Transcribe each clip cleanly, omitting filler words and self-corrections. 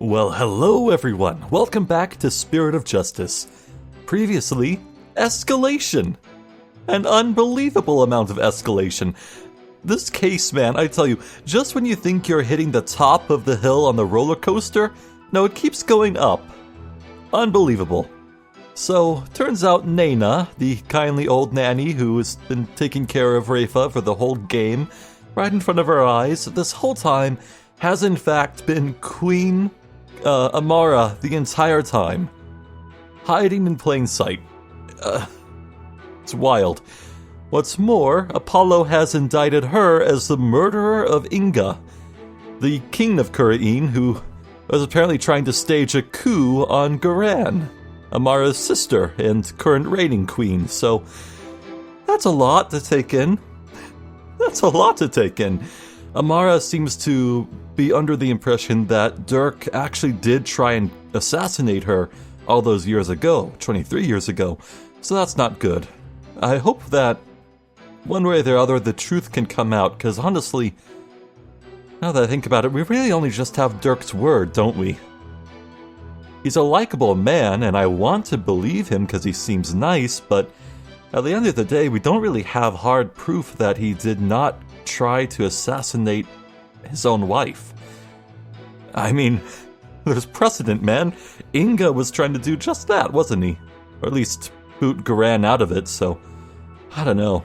Well, hello everyone. Welcome back to Spirit of Justice. Previously, escalation. An unbelievable amount of escalation. This case, man, I tell you, just when you think you're hitting the top of the hill on the roller coaster, no, it keeps going up. Unbelievable. So, turns out Naina, the kindly old nanny who has been taking care of Rafa for the whole game, right in front of our eyes, this whole time, has in fact been Queen Amara the entire time. Hiding in plain sight. It's wild. What's more, Apollo has indicted her as the murderer of Inga, the king of Khura'in, who was apparently trying to stage a coup on Khura'in, Amara's sister and current reigning queen. So, that's a lot to take in. Amara seems to be under the impression that Dirk actually did try and assassinate her all those years ago, 23 years ago, so that's not good. I hope that, one way or the other, the truth can come out, because honestly, now that I think about it, we really only just have Dirk's word, don't we? He's a likable man, and I want to believe him because he seems nice, but at the end of the day, we don't really have hard proof that he did not try to assassinate his own wife. I mean, there's precedent, man. Inga was trying to do just that, wasn't he? Or at least boot Khura'in out of it, so I don't know.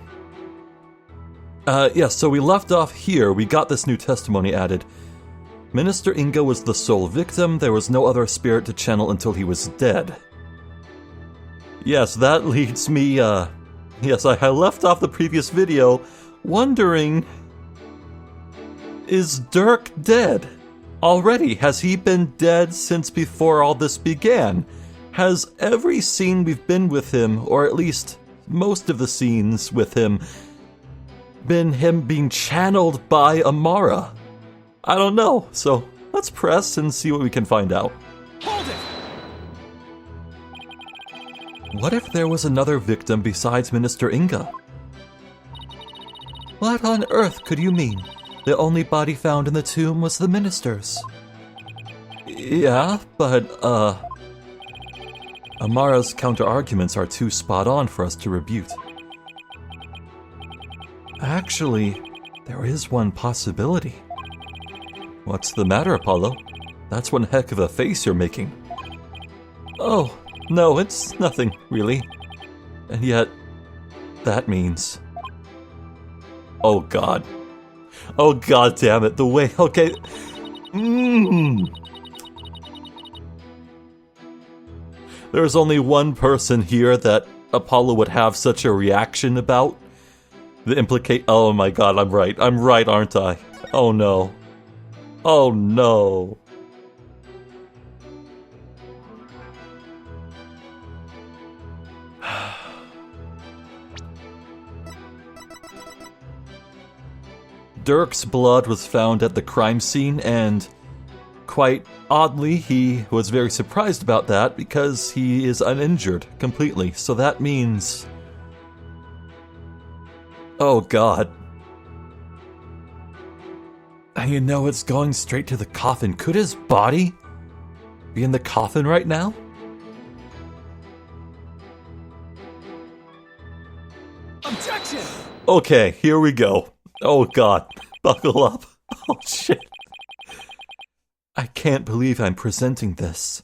So we left off here. We got this new testimony added. Minister Inga was the sole victim. There was no other spirit to channel until he was dead. Yes, that leads me, I left off the previous video wondering, is Dirk dead? Already, has he been dead since before all this began? Has every scene we've been with him, or at least most of the scenes with him, been him being channeled by Amara? I don't know, so let's press and see what we can find out. Hold it! What if there was another victim besides Minister Inga? What on earth could you mean? The only body found in the tomb was the minister's. Yeah, but, Amara's counter-arguments are too spot-on for us to refute. Actually, there is one possibility. What's the matter, Apollo? That's one heck of a face you're making. Oh, no, it's nothing, really. And yet, that means... Oh god. Oh god damn it, the way... Okay. There's only one person here that Apollo would have such a reaction about. Oh my god, I'm right, aren't I? Oh no. Oh no. Dirk's blood was found at the crime scene, and quite oddly, he was very surprised about that because he is uninjured completely. So that means... Oh god. You know, it's going straight to the coffin. Could his body be in the coffin right now? Objection! Okay, here we go. Oh god, buckle up. Oh shit. I can't believe I'm presenting this.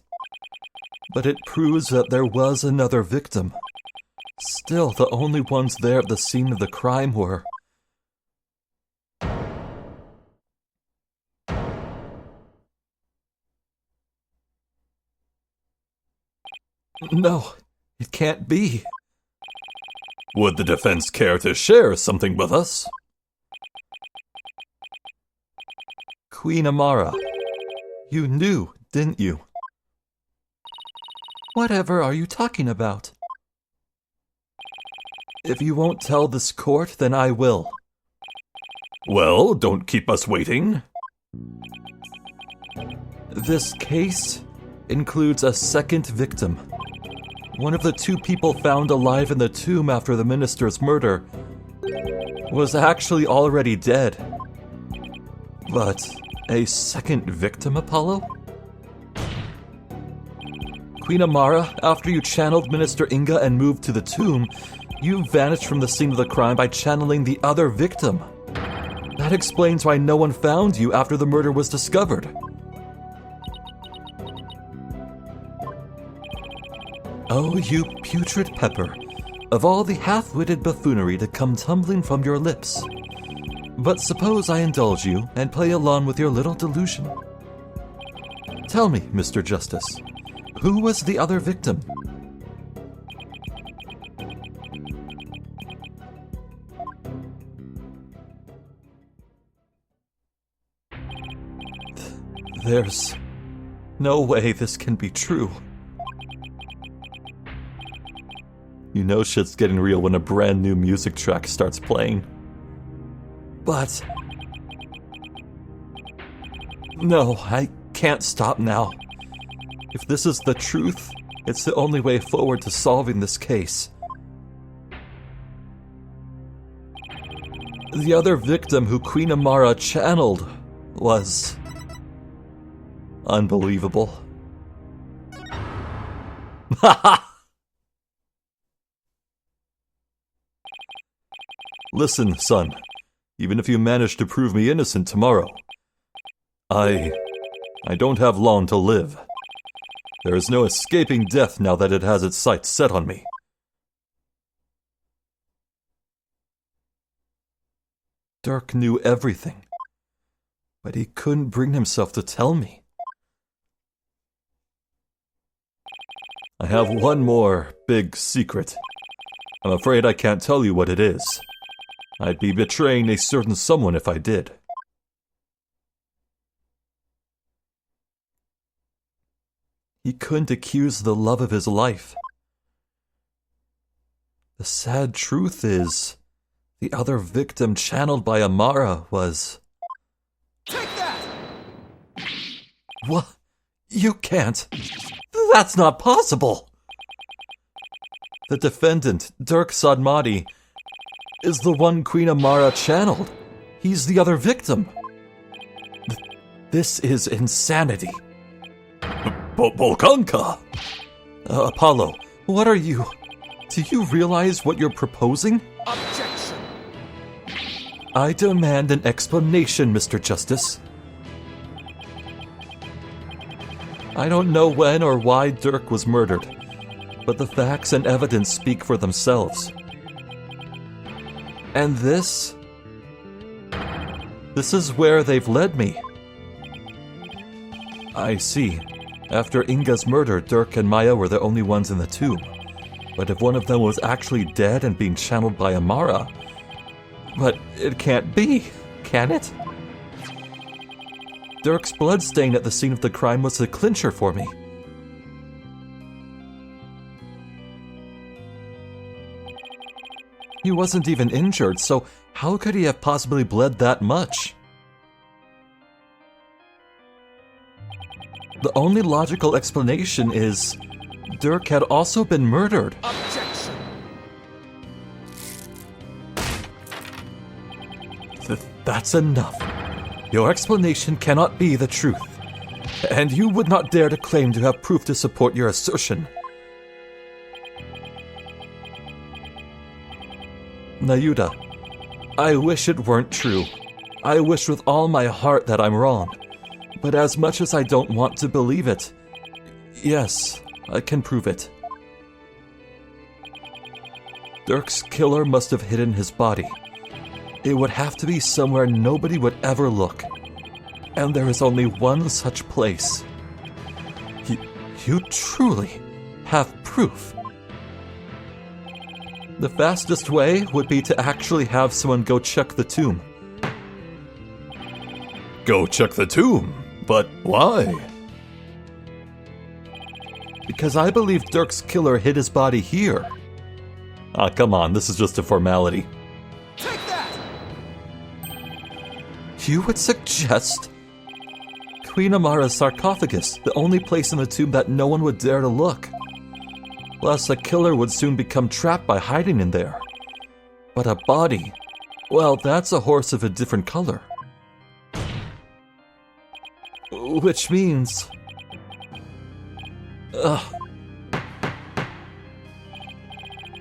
But it proves that there was another victim. Still, the only ones there at the scene of the crime were... No, it can't be. Would the defense care to share something with us? Queen Amara, you knew, didn't you? Whatever are you talking about? If you won't tell this court, then I will. Well, don't keep us waiting. This case includes a second victim. One of the two people found alive in the tomb after the minister's murder was actually already dead. But a second victim, Apollo? Queen Amara, after you channeled Minister Inga and moved to the tomb, you vanished from the scene of the crime by channeling the other victim. That explains why no one found you after the murder was discovered. Oh, you putrid pepper, of all the half-witted buffoonery to come tumbling from your lips. But suppose I indulge you and play along with your little delusion. Tell me, Mr. Justice, who was the other victim? There's no way this can be true. You know shit's getting real when a brand new music track starts playing. But... no, I can't stop now. If this is the truth, it's the only way forward to solving this case. The other victim who Queen Amara channeled was... unbelievable. Haha! Listen, son. Even if you manage to prove me innocent tomorrow, I don't have long to live. There is no escaping death now that it has its sights set on me. Dirk knew everything, but he couldn't bring himself to tell me. I have one more big secret. I'm afraid I can't tell you what it is. I'd be betraying a certain someone if I did. He couldn't accuse the love of his life. The sad truth is, the other victim channeled by Amara was... Take that! What? You can't. That's not possible. The defendant, Dirk Sadmati, is the one Queen Amara channeled. He's the other victim. This is insanity. Bolkanka! Apollo, what are you... do you realize what you're proposing? Objection! I demand an explanation, Mr. Justice. I don't know when or why Dirk was murdered, but the facts and evidence speak for themselves. And this is where they've led me. I see. After Inga's murder, Dirk and Maya were the only ones in the tomb. But if one of them was actually dead and being channeled by Amara... but it can't be, can it? Dirk's bloodstain at the scene of the crime was the clincher for me. He wasn't even injured, so how could he have possibly bled that much? The only logical explanation is Dirk had also been murdered. Objection! That's enough. Your explanation cannot be the truth, and you would not dare to claim to have proof to support your assertion. Nayuda, I wish it weren't true. I wish with all my heart that I'm wrong. But as much as I don't want to believe it, yes, I can prove it. Dirk's killer must have hidden his body. It would have to be somewhere nobody would ever look. And there is only one such place. You truly have proof. The fastest way would be to actually have someone go check the tomb. Go check the tomb? But why? Because I believe Dirk's killer hid his body here. Ah, come on, this is just a formality. Take that! You would suggest Queen Amara's sarcophagus, the only place in the tomb that no one would dare to look. Plus, the killer would soon become trapped by hiding in there. But a body, well, that's a horse of a different color. Which means...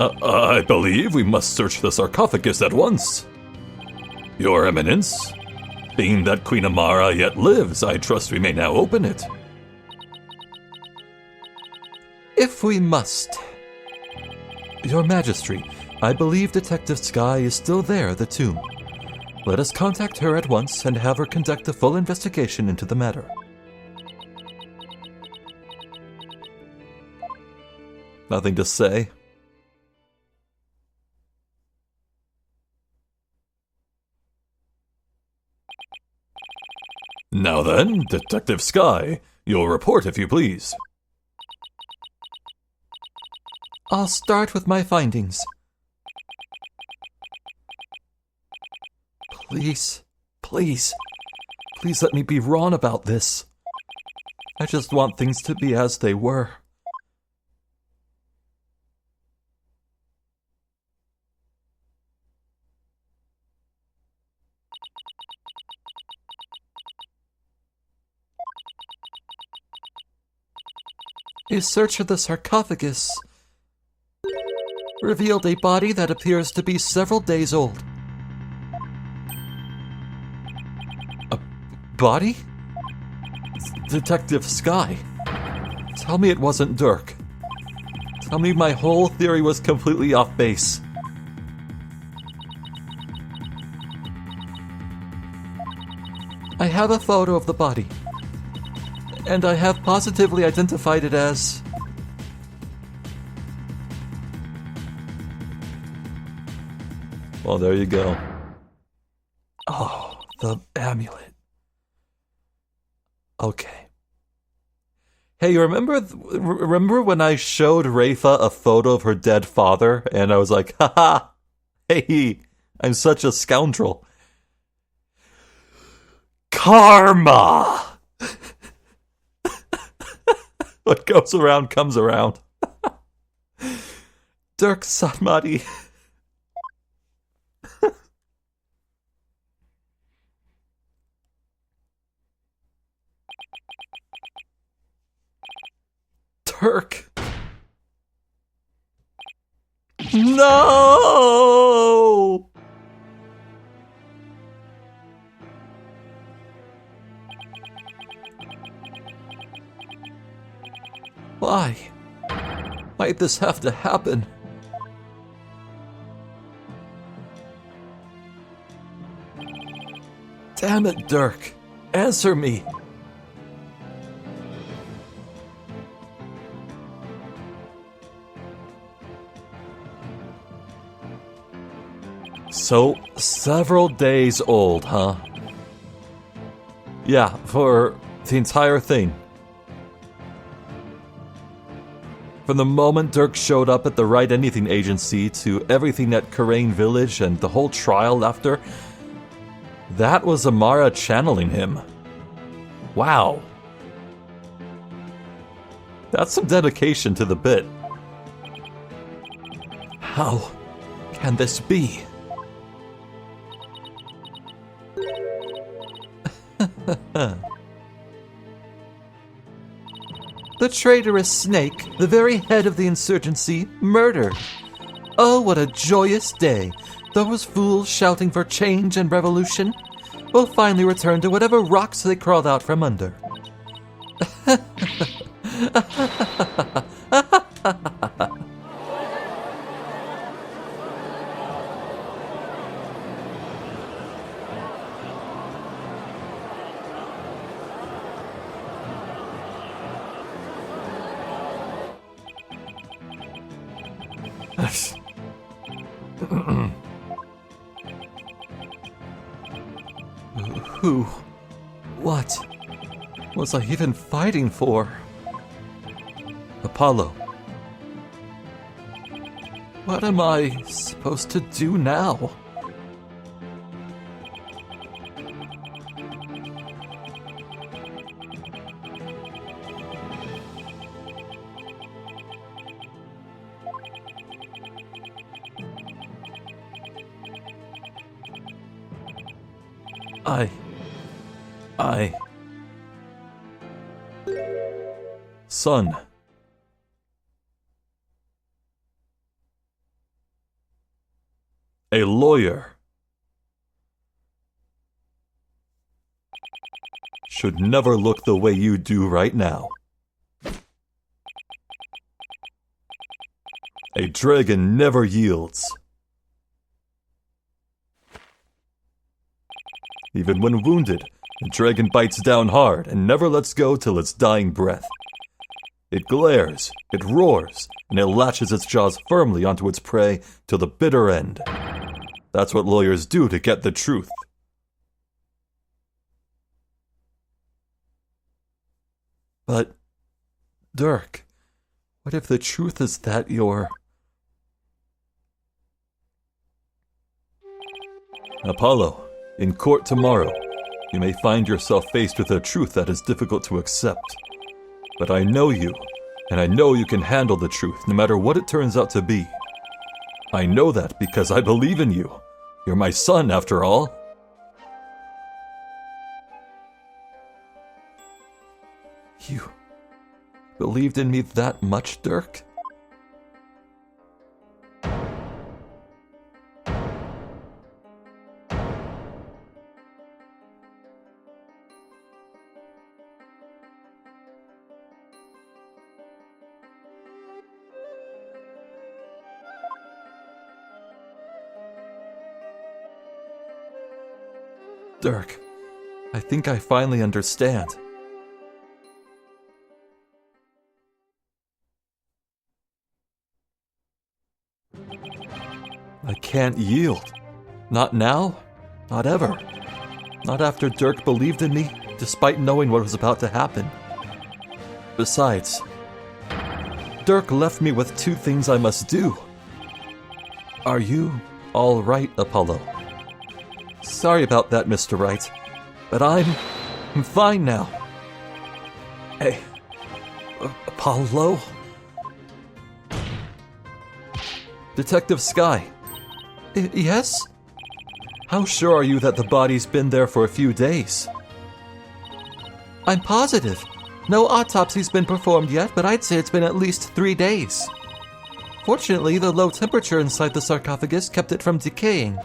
I believe we must search the sarcophagus at once. Your Eminence, being that Queen Amara yet lives, I trust we may now open it. If we must. Your Majesty, I believe Detective Skye is still there at the tomb. Let us contact her at once and have her conduct a full investigation into the matter. Nothing to say. Now then, Detective Skye, your report if you please. I'll start with my findings. Please let me be wrong about this. I just want things to be as they were. A search of the sarcophagus revealed a body that appears to be several days old. A body? Detective Skye, tell me it wasn't Dirk. Tell me my whole theory was completely off base. I have a photo of the body, and I have positively identified it as... Well, there you go. Oh, the amulet. Okay. Hey, you remember when I showed Rafa a photo of her dead father, and I was like, haha, hey, I'm such a scoundrel. Karma! What goes around comes around. Dirk Satmati. Dirk. No! Why? Why'd this have to happen? Damn it, Dirk. Answer me. So, several days old, huh? Yeah, for the entire thing. From the moment Dirk showed up at the Right Anything Agency to everything at Khura'in Village and the whole trial after, that was Amara channeling him. Wow. That's some dedication to the bit. How can this be? The traitorous snake, the very head of the insurgency, murdered. Oh, what a joyous day. Those fools shouting for change and revolution will finally return to whatever rocks they crawled out from under. Who? What was I even fighting for? Apollo. What am I supposed to do now? Son. A lawyer should never look the way you do right now. A dragon never yields. Even when wounded, a dragon bites down hard and never lets go till its dying breath. It glares, it roars, and it latches its jaws firmly onto its prey till the bitter end. That's what lawyers do to get the truth. But, Dirk, what if the truth is that you're... Apollo, in court tomorrow, you may find yourself faced with a truth that is difficult to accept. But I know you, and I know you can handle the truth, no matter what it turns out to be. I know that because I believe in you. You're my son, after all. You believed in me that much, Dirk? Dirk, I think I finally understand. I can't yield. Not now, not ever. Not after Dirk believed in me, despite knowing what was about to happen. Besides, Dirk left me with two things I must do. Are you all right, Apollo? Sorry about that, Mr. Wright, but I'm fine now. Hey, Apollo? Detective Sky. Yes? How sure are you that the body's been there for a few days? I'm positive. No autopsy's been performed yet, but I'd say it's been at least 3 days. Fortunately, the low temperature inside the sarcophagus kept it from decaying.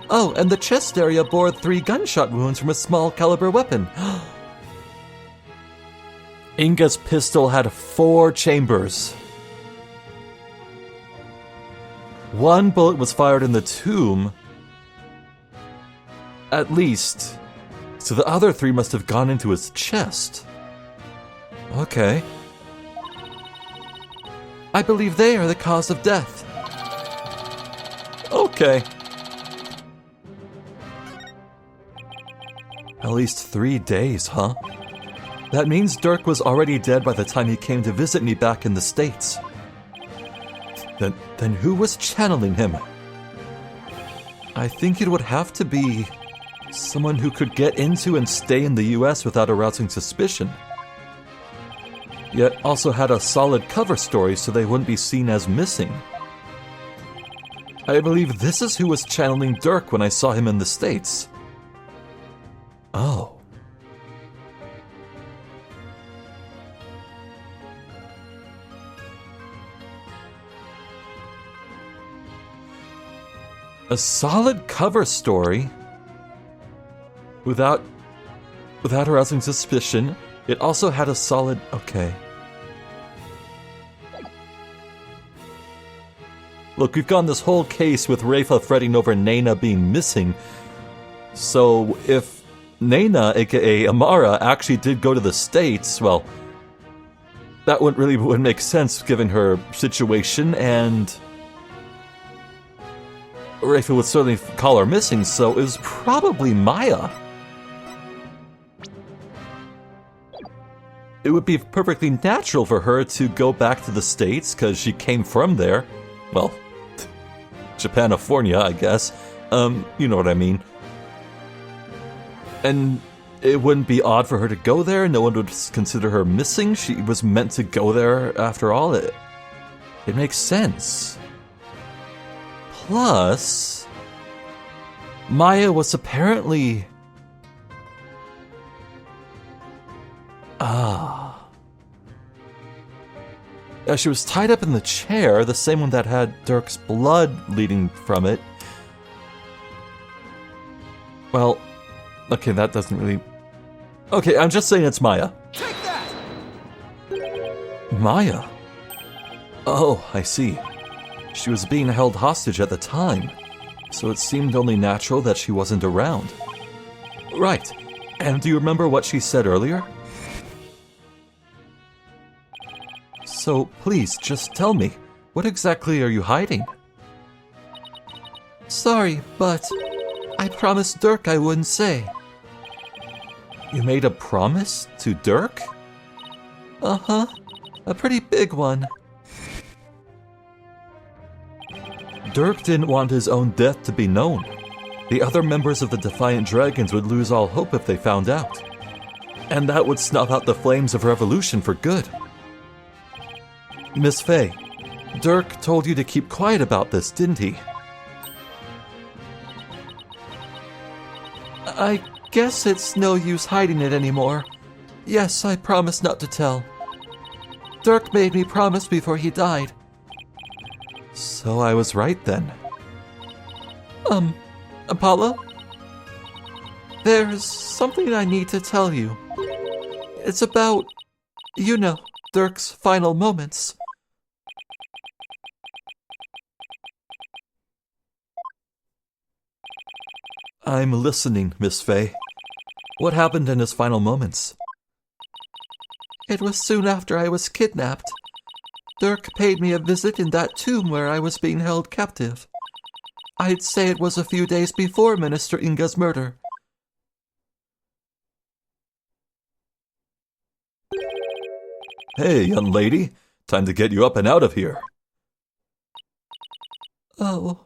Oh, and the chest area bore 3 gunshot wounds from a small caliber weapon. Inga's pistol had 4 chambers. 1 bullet was fired in the tomb. At least. So the other 3 must have gone into his chest. Okay. I believe they are the cause of death. Okay. At least 3 days, huh? That means Dirk was already dead by the time he came to visit me back in the States. Then who was channeling him? I think it would have to be someone who could get into and stay in the US without arousing suspicion. Yet also had a solid cover story so they wouldn't be seen as missing. I believe this is who was channeling Dirk when I saw him in the States. Oh. A solid cover story without arousing suspicion. It also had a solid... Okay. Look, we've gone this whole case with Rafa fretting over Nena being missing. So if Nena, aka Amara, actually did go to the States, well, that wouldn't make sense given her situation, and Rafa would certainly call her missing, so it was probably Maya. It would be perfectly natural for her to go back to the States, because she came from there. Well, Japanifornia, I guess. You know what I mean. And it wouldn't be odd for her to go there. No one would consider her missing. She was meant to go there after all. It makes sense. Plus, Maya was apparently... She was tied up in the chair, the same one that had Dirk's blood leading from it. Well, okay, that doesn't really... Okay, I'm just saying it's Maya. Take that! Maya? Oh, I see. She was being held hostage at the time, so it seemed only natural that she wasn't around. Right. And do you remember what she said earlier? So, please, just tell me, what exactly are you hiding? Sorry, but I promised Dirk I wouldn't say. You made a promise to Dirk? Uh-huh. A pretty big one. Dirk didn't want his own death to be known. The other members of the Defiant Dragons would lose all hope if they found out. And that would snuff out the flames of revolution for good. Miss Faye, Dirk told you to keep quiet about this, didn't he? I guess it's no use hiding it anymore. Yes, I promise not to tell. Dirk made me promise before he died. So I was right then. Apollo? There's something I need to tell you. It's about, you know, Dirk's final moments. I'm listening, Miss Faye. What happened in his final moments? It was soon after I was kidnapped. Dirk paid me a visit in that tomb where I was being held captive. I'd say it was a few days before Minister Inga's murder. Hey, young lady. Time to get you up and out of here. Oh.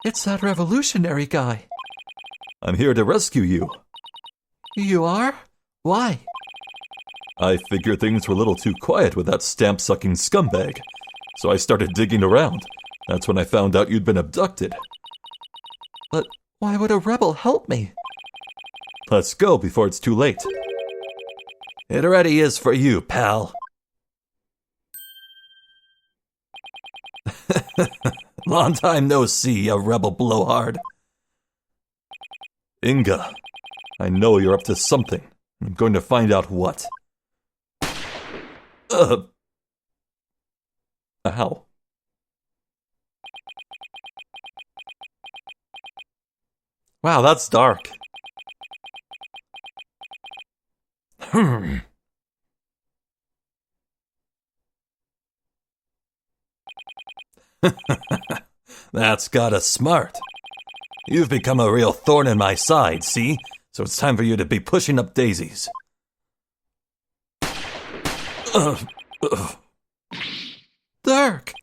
It's that revolutionary guy. I'm here to rescue you. You are? Why? I figured things were a little too quiet with that stamp-sucking scumbag, so I started digging around. That's when I found out you'd been abducted. But why would a rebel help me? Let's go before it's too late. It already is for you, pal. Long time no see, a rebel blowhard. Inga, I know you're up to something. I'm going to find out what. Ow. Wow, that's dark. That's got us smart. You've become a real thorn in my side, see? So it's time for you to be pushing up daisies. Dirk!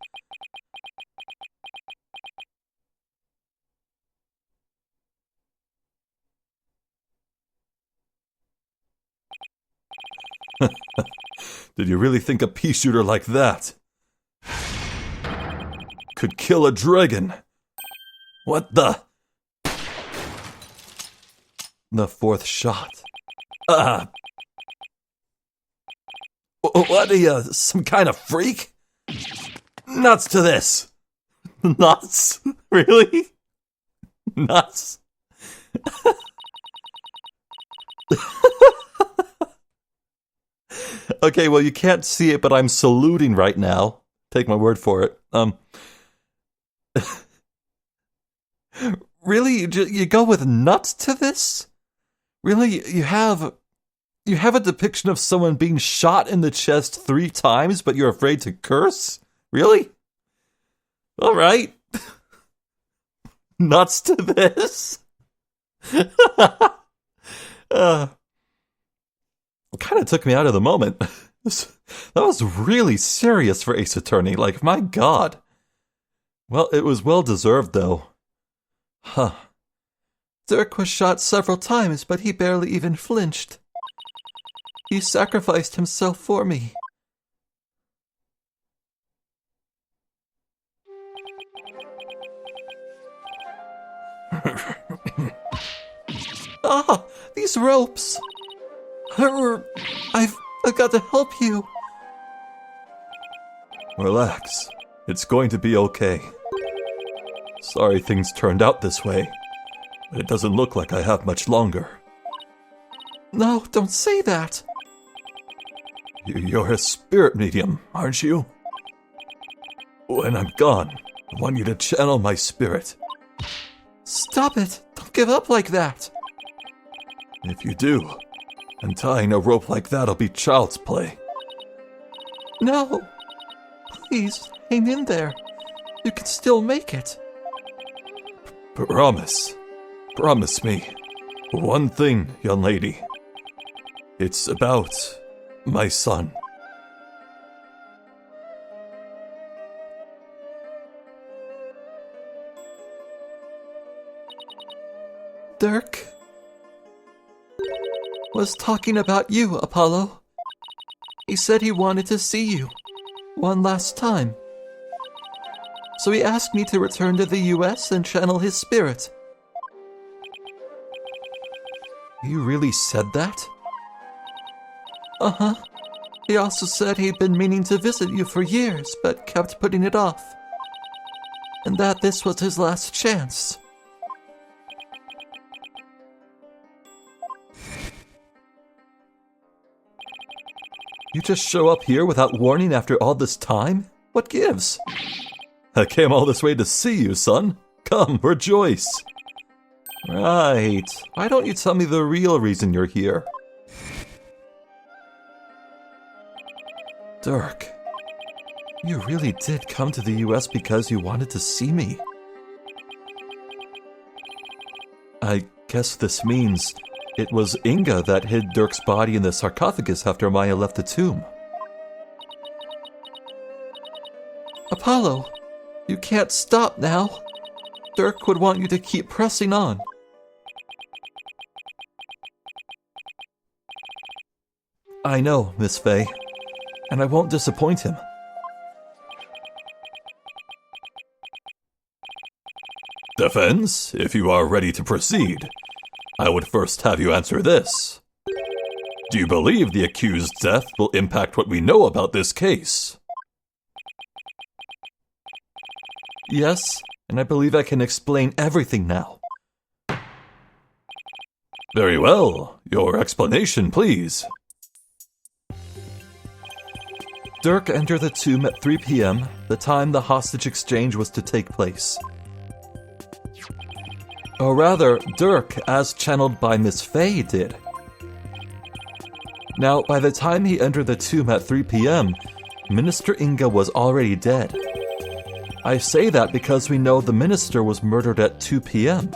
Did you really think a pea shooter like that could kill a dragon? What the? The fourth shot. What are you, some kind of freak? Nuts to this. Nuts? Really? Nuts? Okay, well, you can't see it, but I'm saluting right now. Take my word for it. Really? You go with nuts to this? Really? You have a depiction of someone being shot in the chest 3 times, but you're afraid to curse? Really? All right. Nuts to this? It kind of took me out of the moment. That was really serious for Ace Attorney. Like, my God. Well, it was well deserved, though. Huh. Dirk was shot several times, but he barely even flinched. He sacrificed himself for me. Ah, these ropes. I've got to help you. Relax. It's going to be okay. Sorry things turned out this way, but it doesn't look like I have much longer. No, don't say that. You're a spirit medium, aren't you? When I'm gone, I want you to channel my spirit. Stop it. Don't give up like that. If you do, untying a rope like that'll be child's play. No. Please, hang in there. You can still make it. Promise. Promise me. One thing, young lady. It's about my son. Dirk was talking about you, Apollo. He said he wanted to see you one last time. So he asked me to return to the US and channel his spirit. You really said that? Uh-huh. He also said he'd been meaning to visit you for years, but kept putting it off. And that this was his last chance. You just show up here without warning after all this time? What gives? I came all this way to see you, son. Come, rejoice. Right. Why don't you tell me the real reason you're here? Dirk, you really did come to the US because you wanted to see me. I guess this means it was Inga that hid Dirk's body in the sarcophagus after Maya left the tomb. Apollo, you can't stop now. Dirk would want you to keep pressing on. I know, Miss Faye, and I won't disappoint him. Defense, if you are ready to proceed, I would first have you answer this. Do you believe the accused's death will impact what we know about this case? Yes, and I believe I can explain everything now. Very well. Your explanation, please. Dirk entered the tomb at 3 p.m., the time the hostage exchange was to take place. Or rather, Dirk, as channeled by Miss Faye, did. Now, by the time he entered the tomb at 3 p.m., Minister Inga was already dead. I say that because we know the minister was murdered at 2 p.m.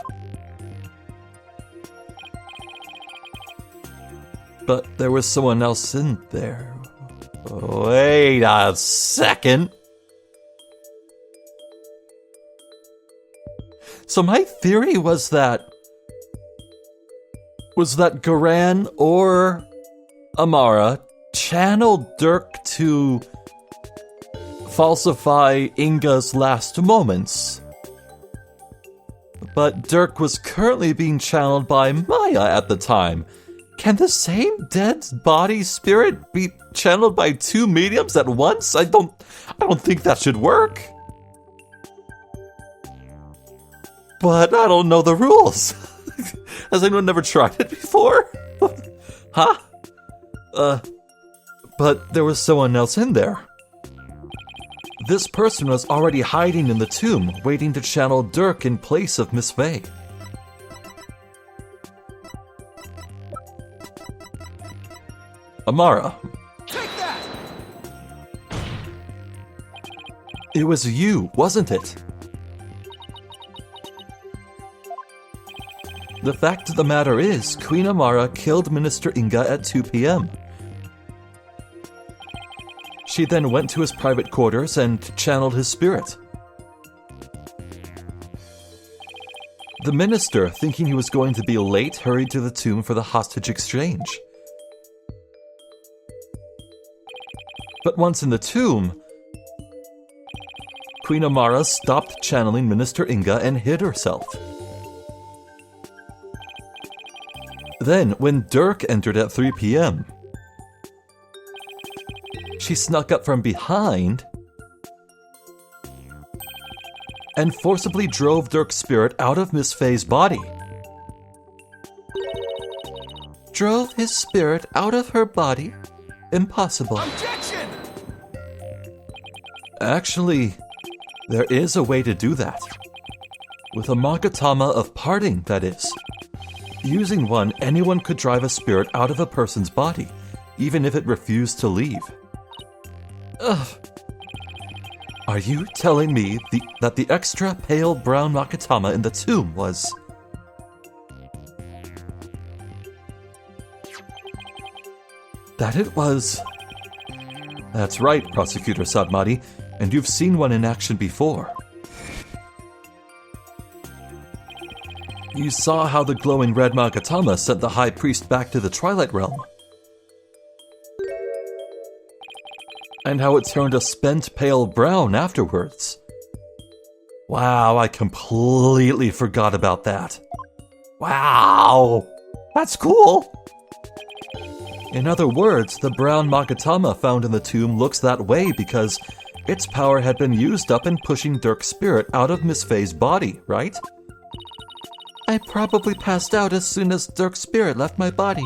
But there was someone else in there. Wait a second. So my theory was that Khura'in or Amara channeled Dirk to falsify Inga's last moments. But Dirk was currently being channeled by Maya at the time. Can the same dead body spirit be channeled by two mediums at once? I don't think that should work. But I don't know the rules. Has anyone never tried it before? Huh? But there was someone else in there. This person was already hiding in the tomb, waiting to channel Dirk in place of Miss Faye. Amara. Take that! It was you, wasn't it? The fact of the matter is, Queen Amara killed Minister Inga at 2 p.m. She then went to his private quarters and channeled his spirit. The minister, thinking he was going to be late, hurried to the tomb for the hostage exchange. But once in the tomb, Queen Amara stopped channeling Minister Inga and hid herself. Then, when Dirk entered at 3 p.m., she snuck up from behind and forcibly drove Dirk's spirit out of Miss Faye's body. Drove his spirit out of her body? Impossible. Objection! Actually, there is a way to do that. With a Magatama of parting, that is. Using one, anyone could drive a spirit out of a person's body, even if it refused to leave. Ugh. Are you telling me that the extra pale brown Magatama in the tomb was... That it was... That's right, Prosecutor Sadmari, and you've seen one in action before. You saw how the glowing red Magatama sent the High Priest back to the Twilight Realm. And how it turned a spent pale brown afterwards. Wow, I completely forgot about that. Wow, that's cool! In other words, the brown Magatama found in the tomb looks that way because its power had been used up in pushing Dirk's spirit out of Miss Faye's body, right? I probably passed out as soon as Dirk's spirit left my body.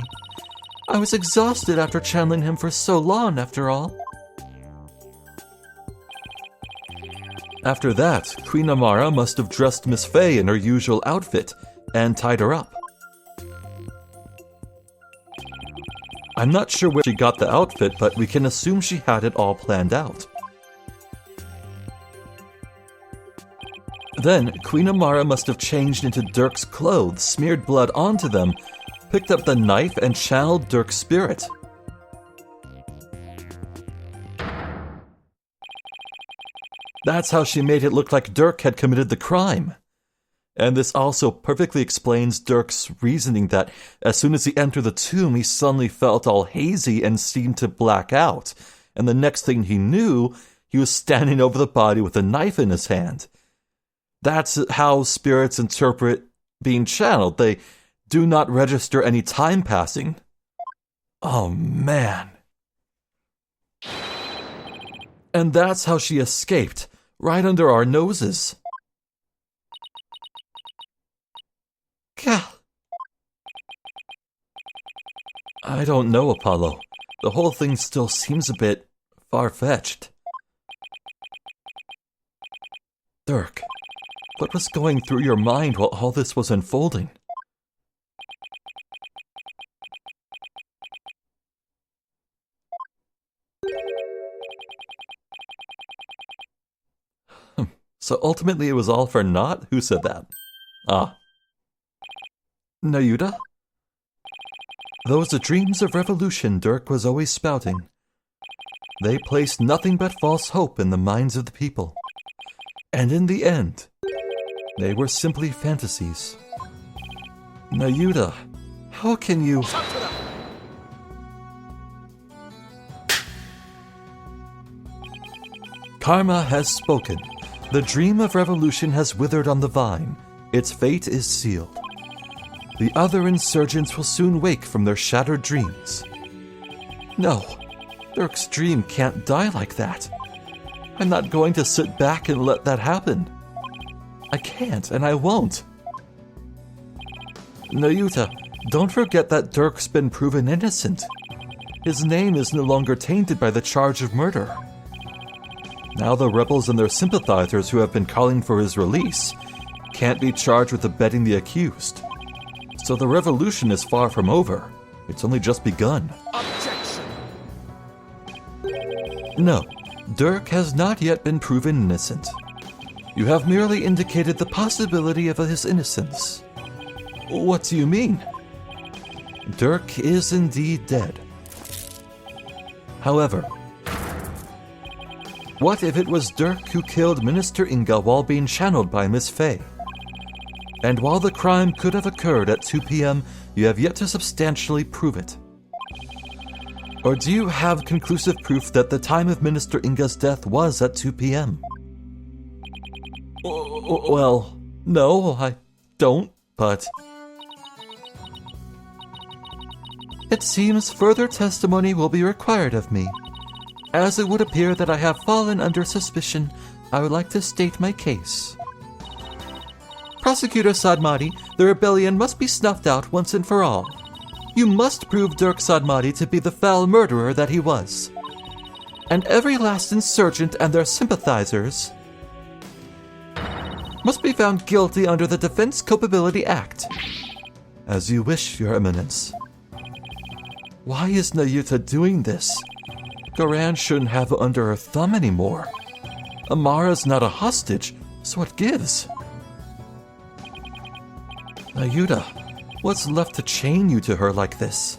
I was exhausted after channeling him for so long, after all. After that, Queen Amara must have dressed Miss Faye in her usual outfit and tied her up. I'm not sure where she got the outfit, but we can assume she had it all planned out. Then, Queen Amara must have changed into Dirk's clothes, smeared blood onto them, picked up the knife, and channeled Dirk's spirit. That's how she made it look like Dirk had committed the crime. And this also perfectly explains Dirk's reasoning that as soon as he entered the tomb, he suddenly felt all hazy and seemed to black out. And the next thing he knew, he was standing over the body with a knife in his hand. That's how spirits interpret being channeled. They do not register any time passing. Oh, man. And that's how she escaped, right under our noses. Gah. I don't know, Apollo. The whole thing still seems a bit far-fetched. Dirk, what was going through your mind while all this was unfolding? So ultimately it was all for naught? Who said that? Ah. Nayuda? Those dreams of revolution Dirk was always spouting. They placed nothing but false hope in the minds of the people. And in the end, they were simply fantasies. Nayuda, how can you... Karma has spoken. The dream of revolution has withered on the vine. Its fate is sealed. The other insurgents will soon wake from their shattered dreams. No, Dirk's dream can't die like that. I'm not going to sit back and let that happen. I can't, and I won't. Nayuta, don't forget that Dirk's been proven innocent. His name is no longer tainted by the charge of murder. Now the rebels and their sympathizers who have been calling for his release can't be charged with abetting the accused. So the revolution is far from over. It's only just begun. Objection! No, Dirk has not yet been proven innocent. You have merely indicated the possibility of his innocence. What do you mean? Dirk is indeed dead. However, what if it was Dirk who killed Minister Inga while being channeled by Miss Faye? And while the crime could have occurred at 2 p.m., you have yet to substantially prove it. Or do you have conclusive proof that the time of Minister Inga's death was at 2 p.m.? Well, no, I don't, but... It seems further testimony will be required of me. As it would appear that I have fallen under suspicion, I would like to state my case. Prosecutor Sadmati, the rebellion must be snuffed out once and for all. You must prove Dirk Sadmati to be the foul murderer that he was. And every last insurgent and their sympathizers must be found guilty under the Defense Culpability Act. As you wish, Your Eminence. Why is Nayuta doing this? Khura'in shouldn't have it under her thumb anymore. Amara's not a hostage, so what gives? Nayuta, what's left to chain you to her like this?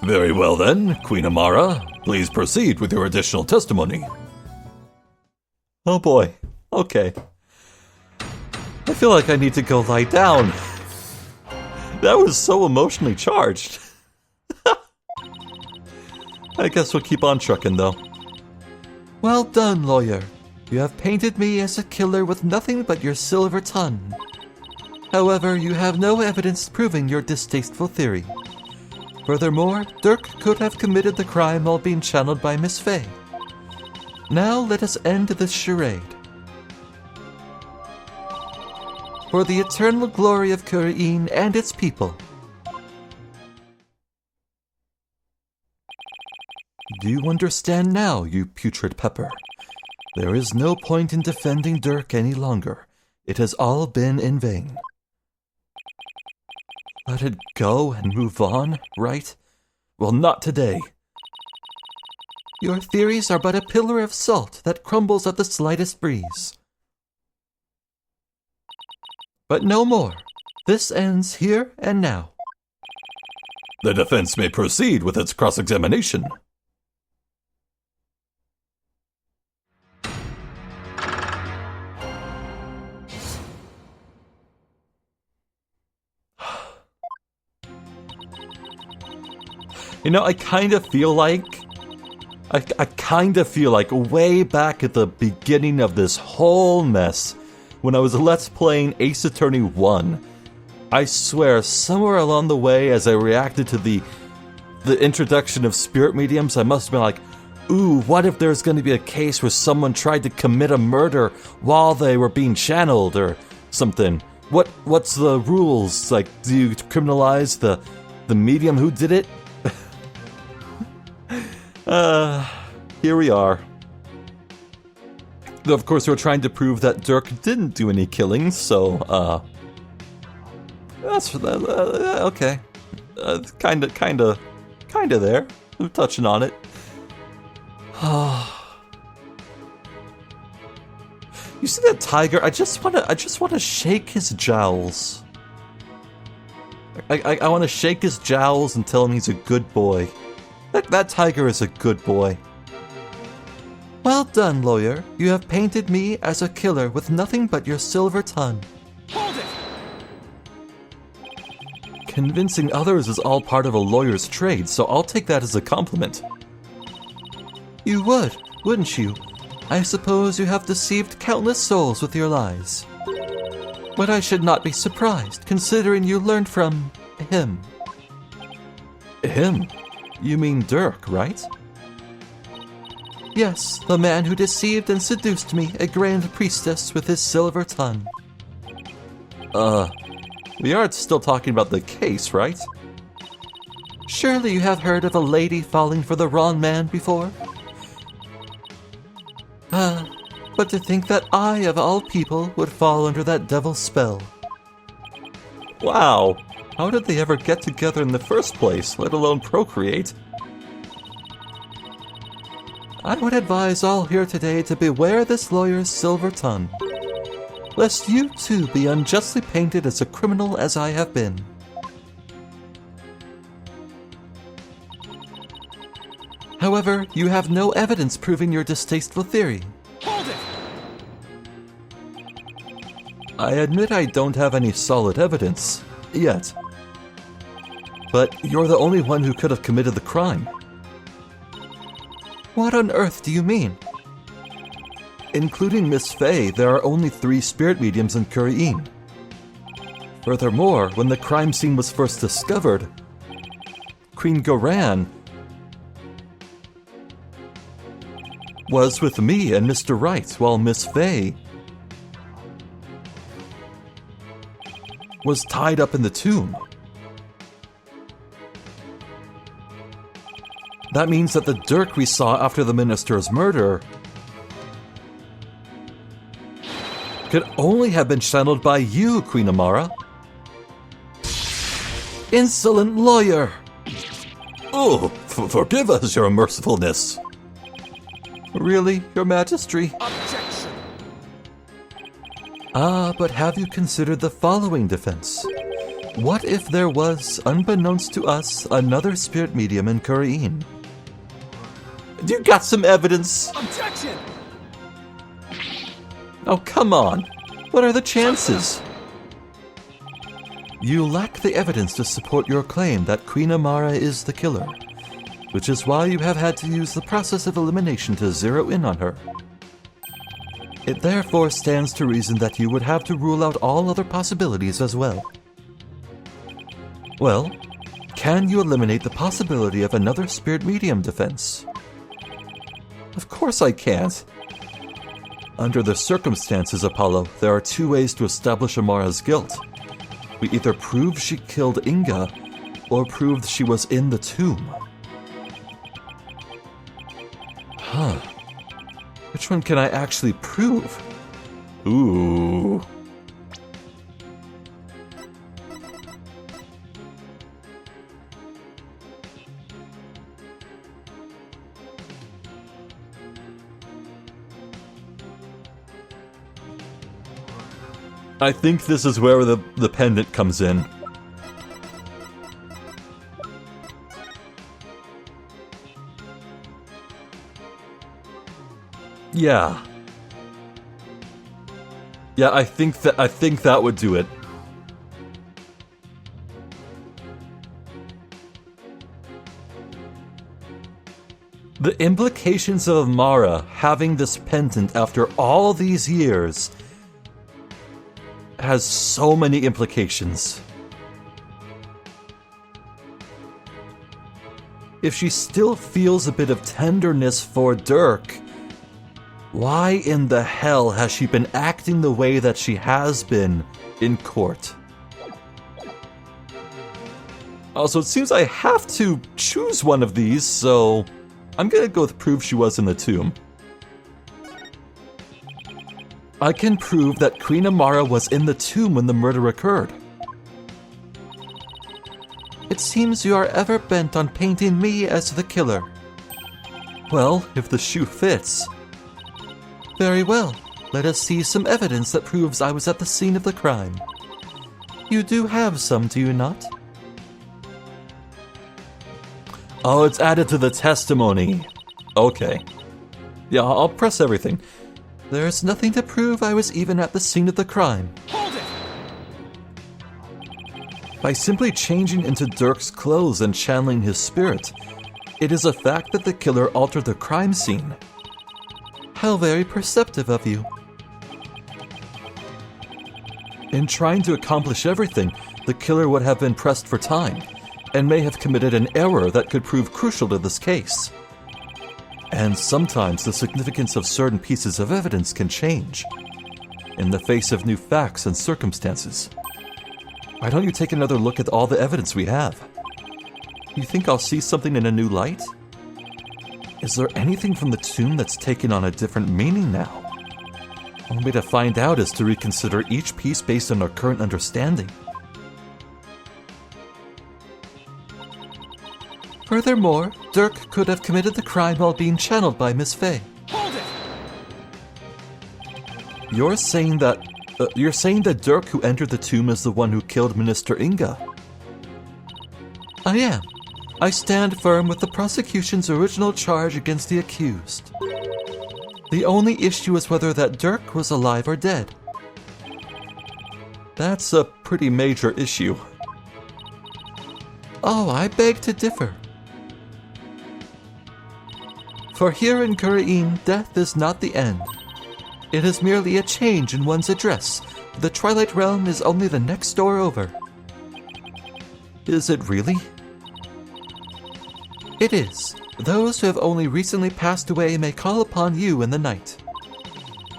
Very well then, Queen Amara. Please proceed with your additional testimony. Oh boy. Okay. I feel like I need to go lie down. That was so emotionally charged. I guess we'll keep on trucking though. Well done, lawyer. You have painted me as a killer with nothing but your silver tongue. However, you have no evidence proving your distasteful theory. Furthermore, Dirk could have committed the crime while being channeled by Miss Fey. Now let us end this charade. For the eternal glory of Khura'in and its people. Do you understand now, you putrid pepper? There is no point in defending Dirk any longer. It has all been in vain. Let it go and move on, right? Well, not today. Your theories are but a pillar of salt that crumbles at the slightest breeze. But no more. This ends here and now. The defense may proceed with its cross-examination. You know, I kind of feel like way back at the beginning of this whole mess, when I was Let's Playing Ace Attorney 1, I swear somewhere along the way as I reacted to the introduction of spirit mediums, I must have been like, ooh, what if there's going to be a case where someone tried to commit a murder while they were being channeled or something? What's the rules? Like, do you criminalize the medium who did it? Here we are. Though, of course, we're trying to prove that Dirk didn't do any killings, so, that's, okay. Kinda there. I'm touching on it. You see that tiger? I just wanna shake his jowls. I wanna shake his jowls and tell him he's a good boy. That tiger is a good boy. Well done, lawyer. You have painted me as a killer with nothing but your silver tongue. Hold it! Convincing others is all part of a lawyer's trade, so I'll take that as a compliment. You would, wouldn't you? I suppose you have deceived countless souls with your lies. But I should not be surprised, considering you learned from him. Him? You mean Dirk, right? Yes, the man who deceived and seduced me, a grand priestess with his silver tongue. We are still talking about the case, right? Surely you have heard of a lady falling for the wrong man before? But to think that I, of all people, would fall under that devil's spell. Wow, how did they ever get together in the first place, let alone procreate? I would advise all here today to beware this lawyer's silver tongue, lest you too be unjustly painted as a criminal as I have been. However, you have no evidence proving your distasteful theory. Hold it! I admit I don't have any solid evidence, yet. But you're the only one who could have committed the crime. What on earth do you mean? Including Miss Fey, there are only 3 spirit mediums in Khura'in. Furthermore, when the crime scene was first discovered, Queen Khura'in was with me and Mr. Wright, while Miss Fey was tied up in the tomb. That means that the Dirk we saw after the minister's murder could only have been channeled by you, Queen Amara. Insolent lawyer! Oh, forgive us, your mercifulness. Really, your majesty? Objection! But have you considered the following defense? What if there was, unbeknownst to us, another spirit medium in Khura'in? You got some evidence? Objection! Oh, come on. What are the chances? You lack the evidence to support your claim that Queen Amara is the killer, which is why you have had to use the process of elimination to zero in on her. It therefore stands to reason that you would have to rule out all other possibilities as well. Well, can you eliminate the possibility of another spirit medium defense? Of course I can't. Under the circumstances, Apollo, there are two ways to establish Amara's guilt. We either prove she killed Inga, or proved she was in the tomb. Which one can I actually prove? Ooh. I think this is where the pendant comes in. Yeah. Yeah, I think that would do it. The implications of Amara having this pendant after all these years has so many implications. If she still feels a bit of tenderness for Dirk, why in the hell has she been acting the way that she has been in court? Also, it seems I have to choose one of these, so I'm gonna go with prove she was in the tomb. I can prove that Queen Amara was in the tomb when the murder occurred. It seems you are ever bent on painting me as the killer. Well, if the shoe fits. Very well. Let us see some evidence that proves I was at the scene of the crime. You do have some, do you not? Oh, it's added to the testimony. Okay. Yeah, I'll press everything. There's nothing to prove I was even at the scene of the crime. Hold it! By simply changing into Dirk's clothes and channeling his spirit, it is a fact that the killer altered the crime scene. How very perceptive of you. In trying to accomplish everything, the killer would have been pressed for time, and may have committed an error that could prove crucial to this case. And sometimes the significance of certain pieces of evidence can change in the face of new facts and circumstances. Why don't you take another look at all the evidence we have? You think I'll see something in a new light? Is there anything from the tomb that's taken on a different meaning now? One way to find out is to reconsider each piece based on our current understanding. Furthermore, Dirk could have committed the crime while being channeled by Miss Fey. Hold it! You're saying that Dirk who entered the tomb is the one who killed Minister Inga. I am. I stand firm with the prosecution's original charge against the accused. The only issue is whether that Dirk was alive or dead. That's a pretty major issue. Oh, I beg to differ. For here in Khura'in, death is not the end. It is merely a change in one's address. The Twilight Realm is only the next door over. Is it really? It is. Those who have only recently passed away may call upon you in the night.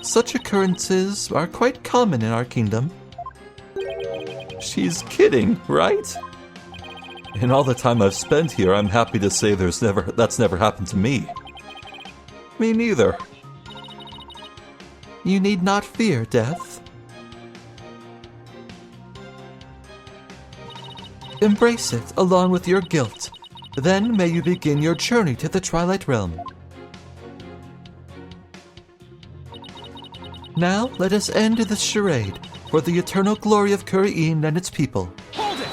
Such occurrences are quite common in our kingdom. She's kidding, right? In all the time I've spent here, I'm happy to say that's never happened to me. Me neither. You need not fear death. Embrace it along with your guilt. Then may you begin your journey to the Twilight Realm. Now let us end this charade for the eternal glory of Khura'in and its people. Hold it!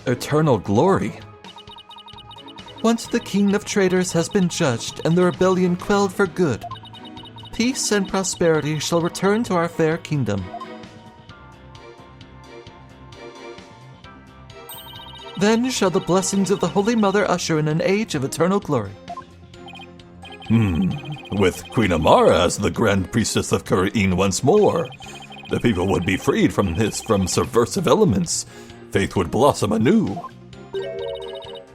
Eternal glory? Once the king of traitors has been judged and the rebellion quelled for good, peace and prosperity shall return to our fair kingdom. Then shall the blessings of the Holy Mother usher in an age of eternal glory. With Queen Amara as the Grand Priestess of Khura'in once more, the people would be freed from subversive elements. Faith would blossom anew.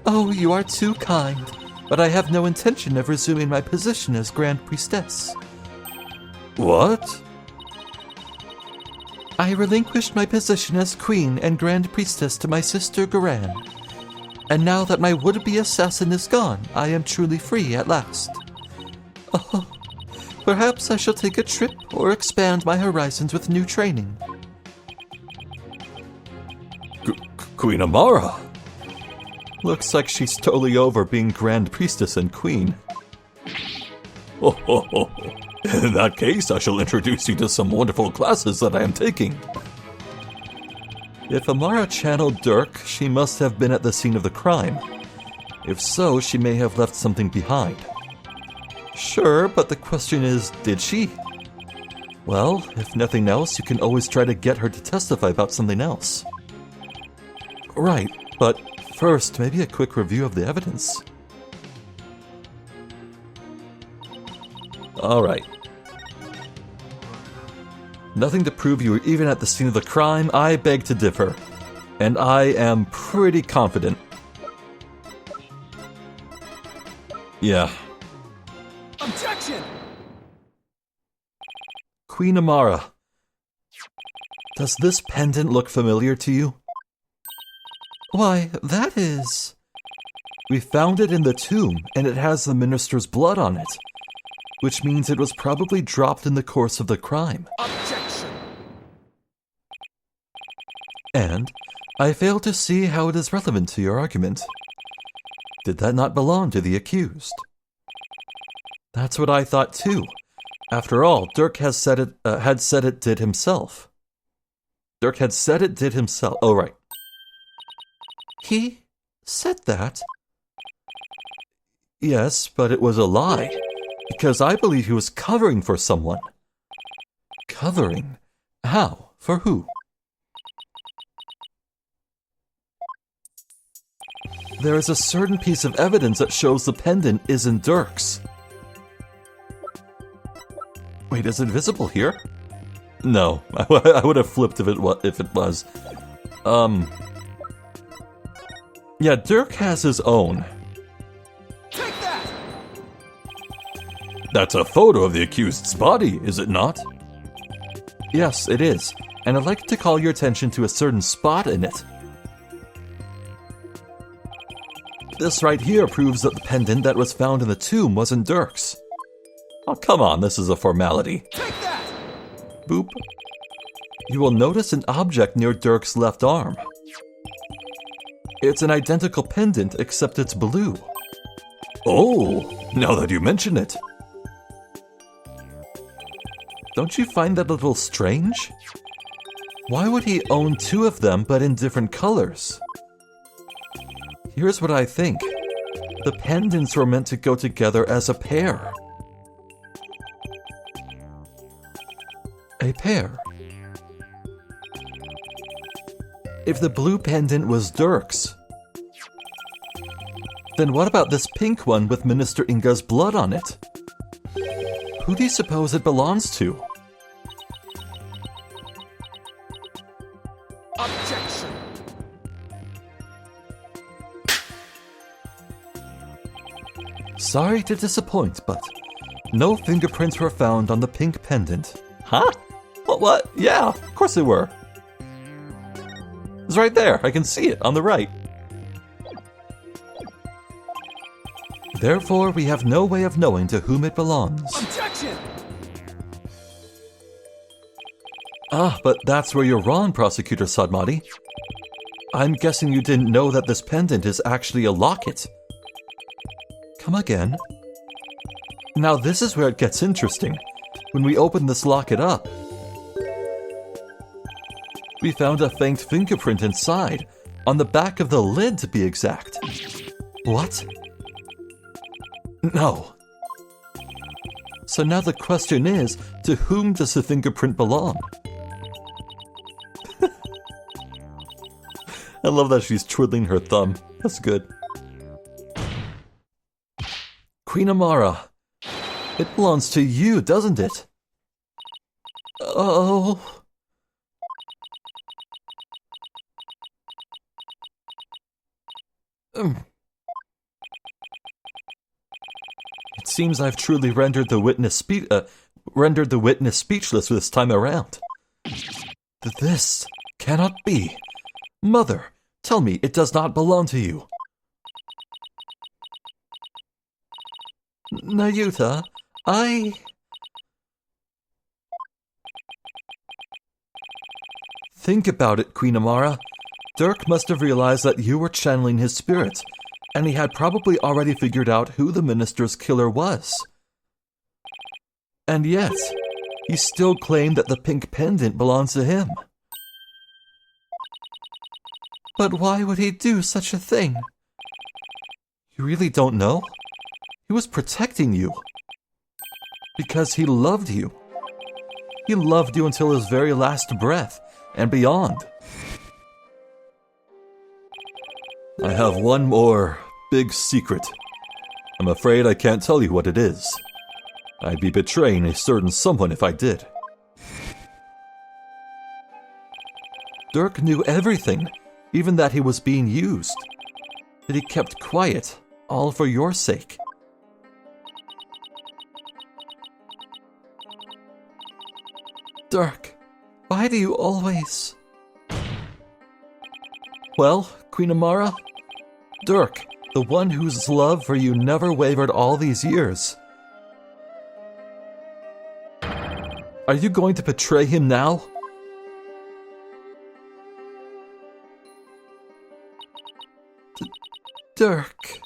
Oh, you are too kind, but I have no intention of resuming my position as Grand Priestess. What? I relinquished my position as Queen and Grand Priestess to my sister Khura'in, and now that my would-be assassin is gone, I am truly free at last. Oh, perhaps I shall take a trip or expand my horizons with new training. Queen Amara? Looks like she's totally over being Grand Priestess and Queen. Oh. In that case, I shall introduce you to some wonderful classes that I am taking. If Amara channeled Dirk, she must have been at the scene of the crime. If so, she may have left something behind. Sure, but the question is, did she? Well, if nothing else, you can always try to get her to testify about something else. Right, but first, maybe a quick review of the evidence. Alright. Nothing to prove you were even at the scene of the crime, I beg to differ. And I am pretty confident. Yeah. Objection! Queen Amara. Does this pendant look familiar to you? Why, that is... We found it in the tomb, and it has the minister's blood on it. Which means it was probably dropped in the course of the crime. Objection! And I fail to see how it is relevant to your argument. Did that not belong to the accused? That's what I thought too. After all, Dirk had said it did himself. Dirk had said it did himself. Oh, right. He said that? Yes, but it was a lie. Because I believe he was covering for someone. Covering? How? For who? There is a certain piece of evidence that shows the pendant isn't Dirk's. Wait, is it visible here? No, I would have flipped if it was. Yeah, Dirk has his own. Take that! That's a photo of the accused's body, is it not? Yes, it is, and I'd like to call your attention to a certain spot in it. This right here proves that the pendant that was found in the tomb wasn't Dirk's. Oh, come on, this is a formality. Take that! Boop. You will notice an object near Dirk's left arm. It's an identical pendant, except it's blue. Oh, now that you mention it. Don't you find that a little strange? Why would he own two of them, but in different colors? Here's what I think. The pendants were meant to go together as a pair. A pair. If the blue pendant was Dirk's, then what about this pink one with Minister Inga's blood on it? Who do you suppose it belongs to? Objection! Sorry to disappoint, but no fingerprints were found on the pink pendant. Huh? What? Yeah, of course they were. It's right there. I can see it on the right. Therefore, we have no way of knowing to whom it belongs. Objection! Ah, but that's where you're wrong, Prosecutor Sadmati. I'm guessing you didn't know that this pendant is actually a locket. Come again. Now this is where it gets interesting. When we open this locket up, we found a faint fingerprint inside, on the back of the lid to be exact. What? No. So now the question is, to whom does the fingerprint belong? I love that she's twiddling her thumb. That's good. Queen Amara, it belongs to you, doesn't it? Oh. It seems I've truly rendered the witness speechless this time around. This cannot be. Mother, tell me it does not belong to you. Nayuta, Think about it, Queen Amara. Dirk must have realized that you were channeling his spirit, and he had probably already figured out who the minister's killer was. And yet, he still claimed that the pink pendant belongs to him. But why would he do such a thing? You really don't know? He was protecting you. Because he loved you. He loved you until his very last breath, and beyond. I have one more big secret. I'm afraid I can't tell you what it is. I'd be betraying a certain someone if I did. Dirk knew everything, even that he was being used. But he kept quiet, all for your sake. Dirk, why do you always... Well, Queen Amara, Dirk, the one whose love for you never wavered all these years. Are you going to betray him now? Dirk,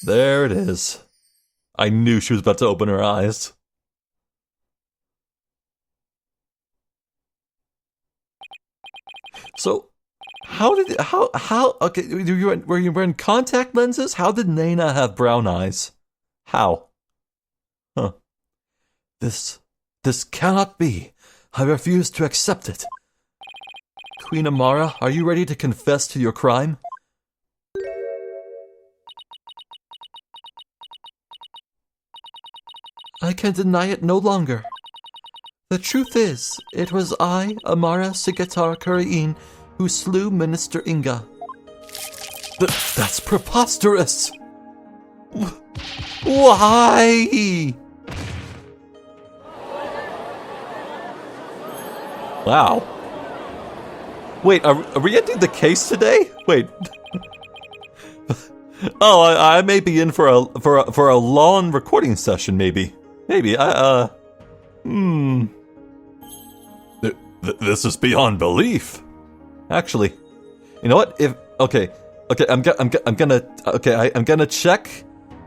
There it is. I knew she was about to open her eyes. So, okay, were you wearing contact lenses? How did Naina have brown eyes? How? Huh. This cannot be. I refuse to accept it. Queen Amara, are you ready to confess to your crime? I can deny it no longer. The truth is, it was I, Amara Sigatar Khura'in, who slew Minister Inga. That's preposterous! Why? Wow. Wait, are we ending the case today? Wait. Oh, I may be in for a long recording session, maybe. Maybe. This is beyond belief. Actually, you know what? I'm gonna check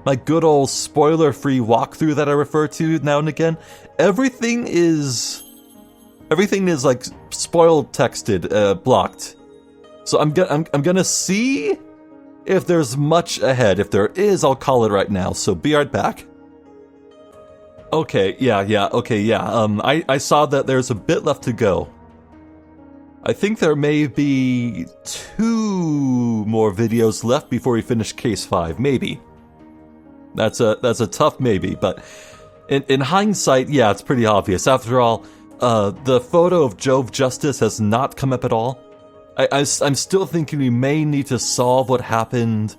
my good old spoiler-free walkthrough that I refer to now and again. Everything is like spoiled texted, blocked. So I'm gonna see if there's much ahead. If there is, I'll call it right now. So be right back. Okay, yeah. I saw that there's a bit left to go. I think there may be 2 more videos left before we finish Case 5, maybe. That's a tough maybe, but in hindsight, yeah, it's pretty obvious. After all, the photo of Jove Justice has not come up at all. I'm still thinking we may need to solve what happened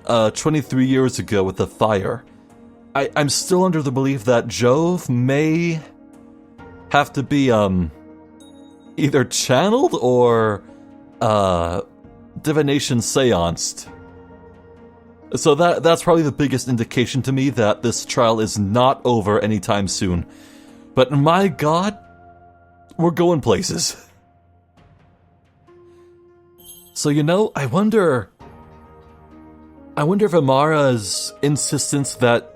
23 years ago with the fire. I'm still under the belief that Jove may have to be, either channeled or, divination seanced. So that's probably the biggest indication to me that this trial is not over anytime soon. But my god, we're going places. So, I wonder if Amara's insistence that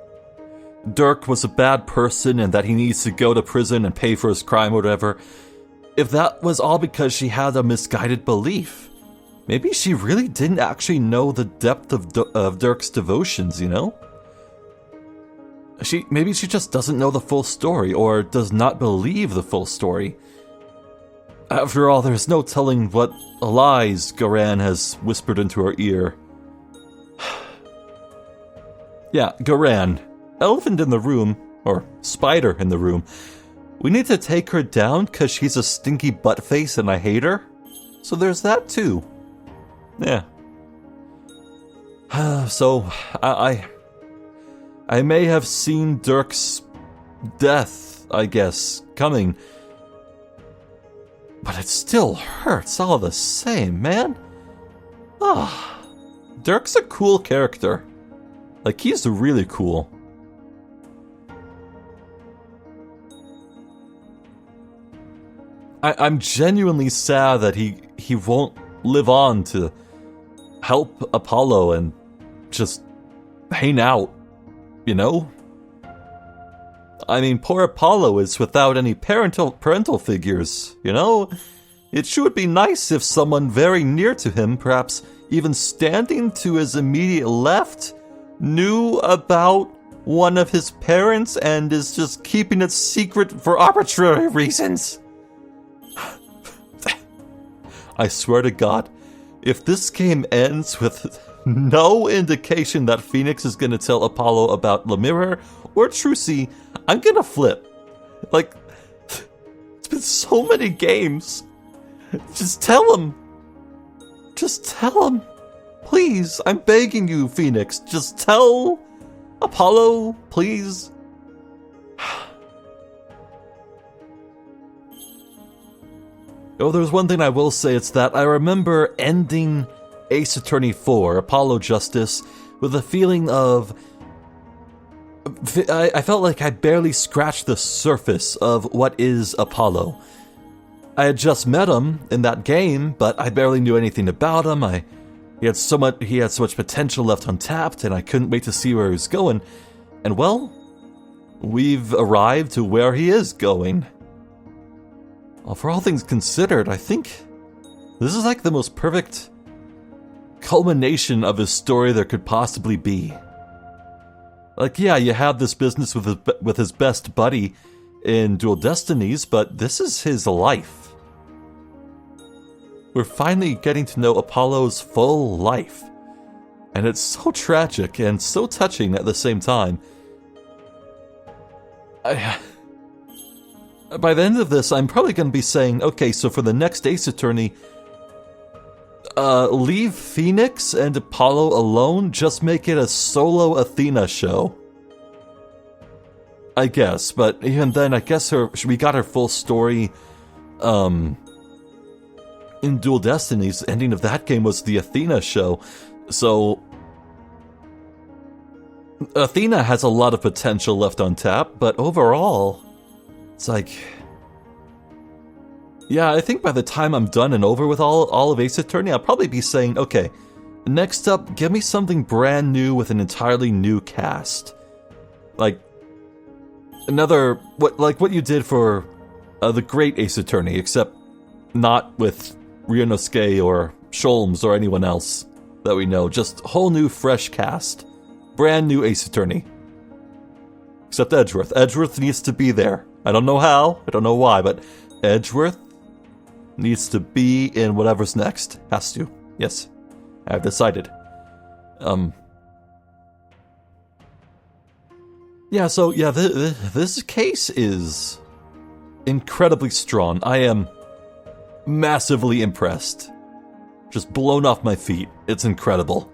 Dirk was a bad person and that he needs to go to prison and pay for his crime or whatever, if that was all because she had a misguided belief. Maybe she really didn't actually know the depth of Dirk's devotions, Maybe she just doesn't know the full story, or does not believe the full story. After all, there's no telling what lies Khura'in has whispered into her ear. Yeah, Khura'in, elephant in the room, or spider in the room. We need to take her down because she's a stinky buttface and I hate her. So there's that too. Yeah. So, I may have seen Dirk's death, I guess, coming. But it still hurts all the same, man. Dirk's a cool character. Like, he's really cool. I'm genuinely sad that he won't live on to help Apollo and just hang out, I mean, poor Apollo is without any parental figures, It sure would be nice if someone very near to him, perhaps even standing to his immediate left, knew about one of his parents and is just keeping it secret for arbitrary reasons. I swear to God, if this game ends with no indication that Phoenix is going to tell Apollo about Lemire or Trucy, I'm going to flip. Like, it's been so many games. Just tell him. Just tell him. Please, I'm begging you, Phoenix. Just tell Apollo, please. Oh, there's one thing I will say, it's that I remember ending Ace Attorney 4, Apollo Justice, with a feeling of... I felt like I barely scratched the surface of what is Apollo. I had just met him in that game, but I barely knew anything about him. He had so much potential left untapped, and I couldn't wait to see where he was going. And well, we've arrived to where he is going. Well, for all things considered, I think this is like the most perfect culmination of his story there could possibly be. Like, yeah, you have this business with his best buddy in Dual Destinies, but this is his life. We're finally getting to know Apollo's full life. And it's so tragic and so touching at the same time. By the end of this, I'm probably going to be saying, okay, so for the next Ace Attorney, leave Phoenix and Apollo alone, just make it a solo Athena show. I guess, but even then, I guess we got her full story, in Dual Destinies. The ending of that game was the Athena show, so Athena has a lot of potential left untapped, but overall, it's like, yeah, I think by the time I'm done and over with all of Ace Attorney, I'll probably be saying, okay, next up, give me something brand new with an entirely new cast. Like, what you did for the great Ace Attorney, except not with Ryunosuke or Sholmes or anyone else that we know. Just whole new, fresh cast. Brand new Ace Attorney. Except Edgeworth. Edgeworth needs to be there. I don't know how, I don't know why, but Edgeworth needs to be in whatever's next. Has to. Yes. I've decided. Yeah, so, yeah, this case is incredibly strong. I am massively impressed. Just blown off my feet. It's incredible.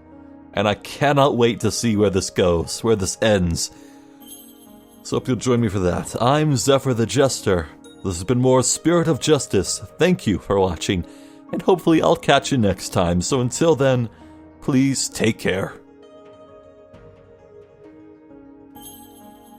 And I cannot wait to see where this goes, where this ends. So hope you'll join me for that. I'm Zephyr the Jester. This has been more Spirit of Justice. Thank you for watching, and hopefully I'll catch you next time. So until then, please take care.